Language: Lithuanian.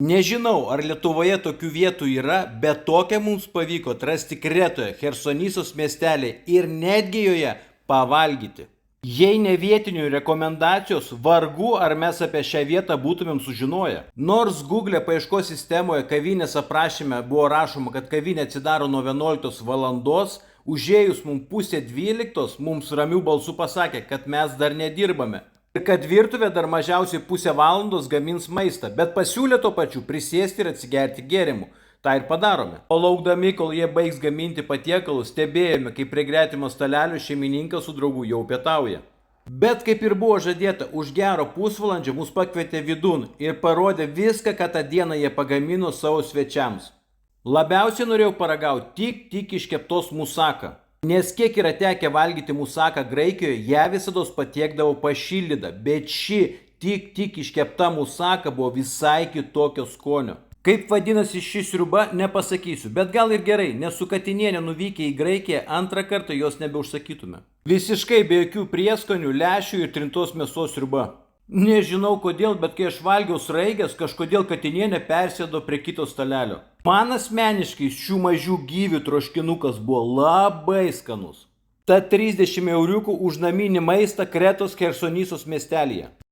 Nežinau, ar Lietuvoje tokių vietų yra, bet tokią mums pavyko atrasti Kretoje, Chersonisos miestelė ir netgi joje pavalgyti. Jei ne vietinių rekomendacijos, vargu ar mes apie šią vietą būtumėm sužinoję. Nors Google paieškos sistemoje kavinės aprašyme buvo rašoma, kad kavinė atsidaro nuo 11 valandos, užėjus mums pusė 12 mums ramių balsų pasakė, kad mes dar nedirbame. Ir kad virtuvė dar mažiausiai pusę valandos gamins maistą, bet pasiūlė to pačiu prisėsti ir atsigerti gėrimų. Ta ir padarome. O laukdami, kol jie baigs gaminti patiekalus, stebėjome, kaip prie gretimo stalelio šeimininkas su draugu jau pietauja. Bet kaip ir buvo žadėta, už gero pusvalandžio mus pakvietė vidun ir parodė viską, ką tą dieną jie pagamino savo svečiams. Labiausiai norėjau paragauti tik iškeptos musaką. Nes kiek yra tekę valgyti musaką Graikijoje, ją visados patiekdavo pašildytą, bet ši tik iškepta musaka buvo visai kitokio skonio. Kaip vadinasi ši sriuba, nepasakysiu, bet gal ir gerai, nes su Katiniene nuvykę į Graikiją antrą kartą jos nebeužsakytume. Visiškai be jokių prieskonių, lęšių ir trintos mėsos sriuba. Nežinau kodėl, bet kai aš valgiau sraigės, kažkodėl Katinienė persėdo prie kito stalelio. Man asmeniškai šių mažų gyvių troškinukas buvo labai skanus. Ta 30 euriukų už naminį maistą Kretos Chersonisos miestelyje.